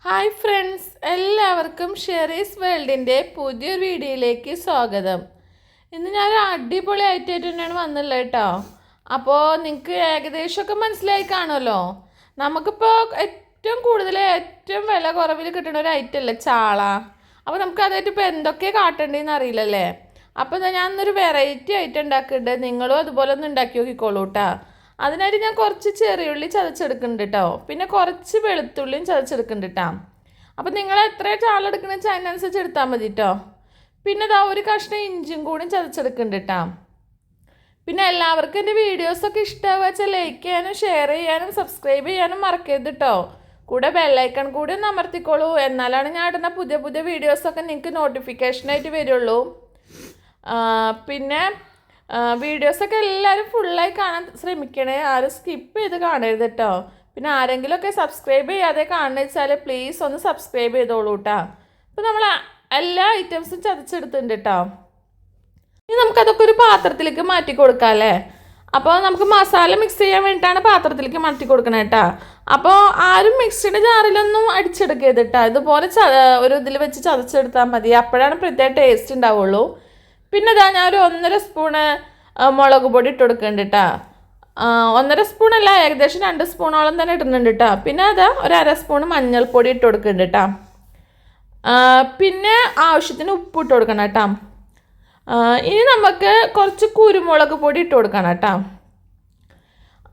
Hi friends, എല്ലാവർക്കും Sherry's വേൾഡിൻ്റെ പുതിയൊരു വീഡിയോയിലേക്ക് സ്വാഗതം. ഇന്ന് ഞാൻ അടിപൊളി ഐറ്റമായിട്ട് തന്നെയാണ് വന്നുള്ളത് കേട്ടോ. അപ്പോൾ നിങ്ങൾക്ക് ഏകദേശമൊക്കെ മനസ്സിലായി കാണുമല്ലോ. നമുക്കിപ്പോൾ ഏറ്റവും വില കുറവിൽ കിട്ടുന്ന ഒരു ഐറ്റം അല്ലേ ചാള. അപ്പോൾ നമുക്ക് അതായിട്ട് ഇപ്പോൾ എന്തൊക്കെ കാട്ടേണ്ടതെന്ന് അറിയില്ലല്ലേ. അപ്പോൾ ഞാനൊരു വെറൈറ്റി ഐറ്റം ഉണ്ടാക്കുന്നുണ്ട്. നിങ്ങളും അതുപോലെ ഒന്ന് ഉണ്ടാക്കി നോക്കിക്കോളൂ കേട്ടോ. അതിനായിട്ട് ഞാൻ കുറച്ച് ചെറിയുള്ളി ചതച്ചെടുക്കുന്നുണ്ട് കേട്ടോ. പിന്നെ കുറച്ച് വെളുത്തുള്ളിയും ചതച്ചെടുക്കുന്നുണ്ട് കേട്ടോ. അപ്പോൾ നിങ്ങൾ എത്ര ചാള എടുക്കണമെന്ന് വെച്ചാൽ അതിനനുസരിച്ച് എടുത്താൽ മതി കേട്ടോ. പിന്നെ ഇതാ ഒരു കഷ്ണം ഇഞ്ചിയും കൂടി ചതച്ചെടുക്കുന്നുണ്ട് കേട്ടോ. പിന്നെ എല്ലാവർക്കും എൻ്റെ വീഡിയോസൊക്കെ ഇഷ്ടമാവുക വെച്ചാൽ ലൈക്ക് ചെയ്യാനും ഷെയർ ചെയ്യാനും സബ്സ്ക്രൈബ് ചെയ്യാനും മറക്കരുത് കേട്ടോ. കൂടെ ബെല്ലൈക്കൺ കൂടി ഒന്ന് അമർത്തിക്കോളൂ. എന്നാലാണ് ഞാൻ ഇടുന്ന പുതിയ പുതിയ വീഡിയോസൊക്കെ നിങ്ങൾക്ക് നോട്ടിഫിക്കേഷനായിട്ട് വരുള്ളൂ. പിന്നെ വീഡിയോസൊക്കെ എല്ലാവരും ഫുള്ളായി കാണാൻ ശ്രമിക്കണേ. ആരും സ്കിപ്പ് ചെയ്ത് കാണരുത് കേട്ടോ. പിന്നെ ആരെങ്കിലുമൊക്കെ സബ്സ്ക്രൈബ് ചെയ്യാതെ കാണുന്നത് വെച്ചാൽ പ്ലീസ് ഒന്ന് സബ്സ്ക്രൈബ് ചെയ്തോളൂ കേട്ടോ. അപ്പോൾ നമ്മൾ എല്ലാ ഐറ്റംസും ചതച്ചെടുത്തിട്ടുണ്ട് കേട്ടോ. ഇനി നമുക്കതൊക്കെ ഒരു പാത്രത്തിലേക്ക് മാറ്റി കൊടുക്കാം അല്ലേ. അപ്പോൾ നമുക്ക് മസാല മിക്സ് ചെയ്യാൻ വേണ്ടിയിട്ടാണ് പാത്രത്തിലേക്ക് മാറ്റി കൊടുക്കണത് കേട്ടോ. അപ്പോൾ ആരും മിക്സിയുടെ ജാറിലൊന്നും അടിച്ചെടുക്കരുത് കേട്ടോ. ഇതുപോലെ ഒരു ഇതിൽ വെച്ച് ചതച്ചെടുത്താൽ മതി. അപ്പോഴാണ് പ്രത്യേക ടേസ്റ്റ് ഉണ്ടാവുള്ളൂ. പിന്നെ ഇതാ ഞാൻ ഒരു 1.5 സ്പൂണ് മുളക് പൊടി ഇട്ട് കൊടുക്കുന്നുണ്ട് കേട്ടോ. 1.5 സ്പൂണല്ല, ഏകദേശം 2 സ്പൂണോളം തന്നെ ഇടുന്നുണ്ട് കേട്ടോ. പിന്നെ അതാ ഒരു 1/2 സ്പൂണ് മഞ്ഞൾപ്പൊടി ഇട്ട് കൊടുക്കുന്നുണ്ട് കേട്ടോ. പിന്നെ ആവശ്യത്തിന് ഉപ്പ് ഇട്ട് കൊടുക്കണം കേട്ടോ. ഇനി നമുക്ക് കുറച്ച് കുരുമുളക് പൊടി ഇട്ട് കൊടുക്കണം കേട്ടോ.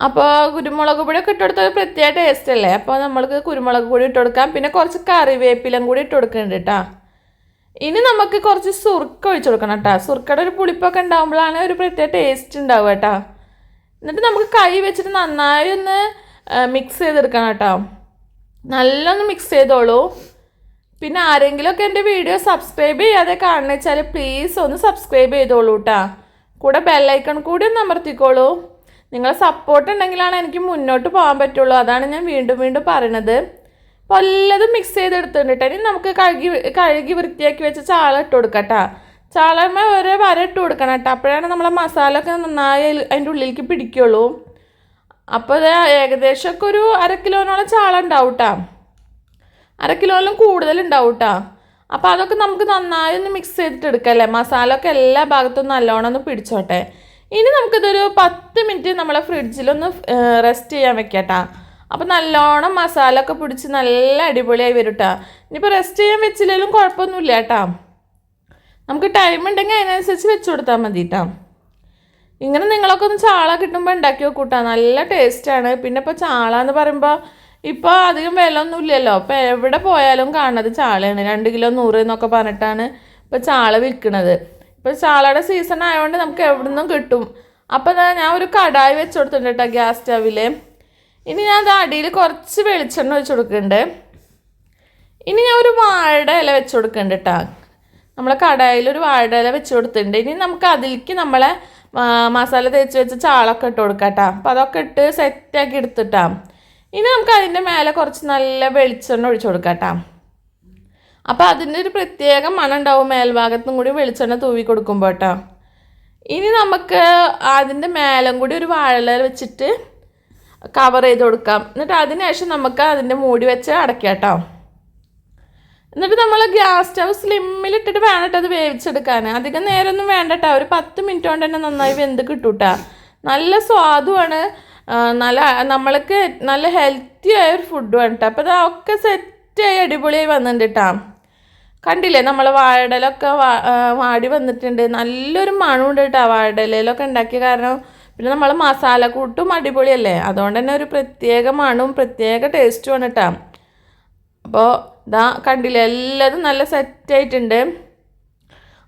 അപ്പോൾ കുരുമുളക് പൊടിയൊക്കെ ഇട്ട് കൊടുത്താൽ പ്രത്യേക ടേസ്റ്റ് അല്ലേ. അപ്പോൾ നമ്മൾക്ക് കുരുമുളക് പൊടി ഇട്ട് കൊടുക്കാം. പിന്നെ കുറച്ച് കറിവേപ്പിലും കൂടി ഇട്ട് കൊടുക്കുന്നുണ്ട് കേട്ടോ. ഇനി നമുക്ക് കുറച്ച് സുർക്ക ഒഴിച്ച് കൊടുക്കണം കേട്ടോ. സുർക്കയുടെ ഒരു പുളിപ്പൊക്കെ ഉണ്ടാകുമ്പോഴാണ് ഒരു പ്രത്യേക ടേസ്റ്റ് ഉണ്ടാവുക കേട്ടോ. എന്നിട്ട് നമുക്ക് കൈ വെച്ചിട്ട് നന്നായി ഒന്ന് മിക്സ് ചെയ്തെടുക്കണം കേട്ടോ. നല്ലൊന്ന് മിക്സ് ചെയ്തോളൂ. പിന്നെ ആരെങ്കിലുമൊക്കെ എൻ്റെ വീഡിയോ സബ്സ്ക്രൈബ് ചെയ്യാതെ കാണുന്ന വെച്ചാൽ പ്ലീസ് ഒന്ന് സബ്സ്ക്രൈബ് ചെയ്തോളൂ കേട്ടോ. കൂടെ ബെല്ലൈക്കൺ കൂടി ഒന്ന് അമർത്തിക്കോളൂ. നിങ്ങളെ സപ്പോർട്ട് ഉണ്ടെങ്കിലാണ് എനിക്ക് മുന്നോട്ട് പോകാൻ പറ്റുള്ളൂ. അതാണ് ഞാൻ വീണ്ടും വീണ്ടും പറയണത്. അപ്പോൾ എല്ലതും മിക്സ് ചെയ്തെടുത്തിട്ടുണ്ട് കേട്ടോ. ഇനി നമുക്ക് കഴുകി വൃത്തിയാക്കി വെച്ച് ചാള ഇട്ട് കൊടുക്കാം കേട്ടോ. ചാളമ്മ ഒരു വര ഇട്ട് കൊടുക്കണം കേട്ടോ. അപ്പോഴാണ് നമ്മളെ മസാല ഒക്കെ നന്നായി അതിൻ്റെ ഉള്ളിലേക്ക് പിടിക്കുള്ളൂ. അപ്പോൾ അത് ഏകദേശമൊക്കെ ഒരു 1/2 കിലോനോളം ചാള ഉണ്ടാവും കേട്ടോ. 1/2 കിലോയിലും കൂടുതൽ ഉണ്ടാവും കേട്ടോ. അപ്പോൾ അതൊക്കെ നമുക്ക് നന്നായി ഒന്ന് മിക്സ് ചെയ്തിട്ട് എടുക്കല്ലേ. മസാല ഒക്കെ എല്ലാ ഭാഗത്തും നല്ലോണം ഒന്ന് പിടിച്ചോട്ടെ. ഇനി നമുക്കിതൊരു 10 മിനിറ്റ് നമ്മളെ ഫ്രിഡ്ജിലൊന്ന് റെസ്റ്റ് ചെയ്യാൻ വെക്കാം കേട്ടോ. അപ്പോൾ നല്ലോണം മസാല ഒക്കെ പിടിച്ച് നല്ല അടിപൊളിയായി വരും കേട്ടോ. ഇനിയിപ്പോൾ റെസ്റ്റ് ചെയ്യാൻ വെച്ചില്ലെങ്കിലും കുഴപ്പമൊന്നുമില്ല കേട്ടോ. നമുക്ക് ടൈം ഉണ്ടെങ്കിൽ അതിനനുസരിച്ച് വെച്ച് കൊടുത്താൽ മതി കേട്ടോ. ഇങ്ങനെ നിങ്ങളൊക്കെ ഒന്ന് ചാള കിട്ടുമ്പോൾ ഉണ്ടാക്കി നോക്കൂട്ടോ. നല്ല ടേസ്റ്റാണ്. പിന്നെ ഇപ്പോൾ ചാള എന്ന് പറയുമ്പോൾ ഇപ്പോൾ അധികം വില ഒന്നും ഇല്ലല്ലോ. ഇപ്പോൾ എവിടെ പോയാലും കാണുന്നത് ചാളയാണ്. 2 കിലോ 100 എന്നൊക്കെ പറഞ്ഞിട്ടാണ് ഇപ്പോൾ ചാള വിൽക്കുന്നത്. ഇപ്പോൾ ചാളയുടെ സീസൺ ആയതുകൊണ്ട് നമുക്ക് എവിടെ നിന്നും കിട്ടും. അപ്പോൾ ഞാൻ ഒരു കടായി വെച്ച് കൊടുത്തിട്ടുണ്ട് കേട്ടോ ഗ്യാസ് സ്റ്റവിൽ. ഇനി ഞാൻ അത് അടിയിൽ കുറച്ച് വെളിച്ചെണ്ണ ഒഴിച്ച് കൊടുക്കുന്നുണ്ട്. ഇനി ഞാൻ ഒരു വാഴയുടെ ഇല വെച്ച് കൊടുക്കുന്നുണ്ട് കേട്ടോ. നമ്മളെ കടായിൽ ഒരു വാഴയുടെ ഇല വെച്ച് കൊടുത്തിട്ടുണ്ട്. ഇനി നമുക്ക് അതിലേക്ക് നമ്മളെ മസാല തേച്ച് വെച്ച് ചാളൊക്കെ ഇട്ട് കൊടുക്കാം കേട്ടോ. അപ്പോൾ അതൊക്കെ ഇട്ട് സെറ്റാക്കി എടുത്തിട്ടാ. ഇനി നമുക്ക് അതിൻ്റെ മേലെ കുറച്ച് നല്ല വെളിച്ചെണ്ണ ഒഴിച്ച് കൊടുക്കാം കേട്ടോ. അപ്പോൾ അതിൻ്റെ ഒരു പ്രത്യേക മണം ഉണ്ടാവും മേൽഭാഗത്തും കൂടി വെളിച്ചെണ്ണ തൂവി കൊടുക്കുമ്പോൾ കേട്ടോ. ഇനി നമുക്ക് അതിൻ്റെ മേലും കൂടി ഒരു വാഴയില വെച്ചിട്ട് കവർ ചെയ്ത് കൊടുക്കാം. എന്നിട്ട് അതിന് ശേഷം നമുക്ക് അതിൻ്റെ മൂടി വെച്ച് അടയ്ക്കാം കേട്ടോ. എന്നിട്ട് നമ്മൾ ഗ്യാസ് സ്റ്റവ് സ്ലിമ്മിലിട്ടിട്ട് വേണം കേട്ടോ അത് വേവിച്ചെടുക്കാൻ. അധികം നേരമൊന്നും വേണ്ട കേട്ടോ. ഒരു 10 മിനിറ്റ് കൊണ്ട് തന്നെ നന്നായി വെന്ത് കിട്ടും കേട്ടോ. നല്ല സ്വാദുമാണ്. നമ്മൾക്ക് നല്ല ഹെൽത്തി ആയൊരു ഫുഡുമാണ് കേട്ടോ. അപ്പോൾ അതൊക്കെ സെറ്റായി അടിപൊളിയായി വന്നിട്ടുണ്ട് കേട്ടോ. കണ്ടില്ലേ നമ്മൾ വാഴയിലൊക്കെ വാടി വന്നിട്ടുണ്ട്. നല്ലൊരു മണമുണ്ട് കേട്ടോ വാഴയിലൊക്കെ ഉണ്ടാക്കിയ കാരണം. പിന്നെ നമ്മൾ മസാല കൂട്ടും അടിപൊളിയല്ലേ. അതുകൊണ്ട് തന്നെ ഒരു പ്രത്യേക മണവും പ്രത്യേക ടേസ്റ്റുമാണ് കേട്ടോ. അപ്പോൾ ഇതാ കണ്ടില്ലേ എല്ലാതും നല്ല സെറ്റായിട്ടുണ്ട്.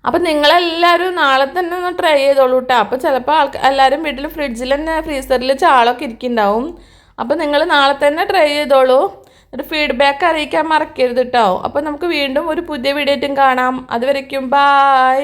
അപ്പോൾ നിങ്ങളെല്ലാവരും നാളെ തന്നെ ഒന്ന് ട്രൈ ചെയ്തോളൂ കേട്ടോ. അപ്പോൾ ചിലപ്പോൾ എല്ലാവരും വീട്ടിൽ ഫ്രിഡ്ജിൽ തന്നെ ഫ്രീസറിൽ ചാളൊക്കെ ഇരിക്കുന്നുണ്ടാവും. അപ്പോൾ നിങ്ങൾ നാളെ തന്നെ ട്രൈ ചെയ്തോളൂ. ഒരു ഫീഡ്ബാക്ക് അറിയിക്കാൻ മറക്കരുത് കേട്ടോ. അപ്പോൾ നമുക്ക് വീണ്ടും ഒരു പുതിയ വീഡിയോ ആയിട്ടും കാണാം. അതുവരയ്ക്കും ബായ്.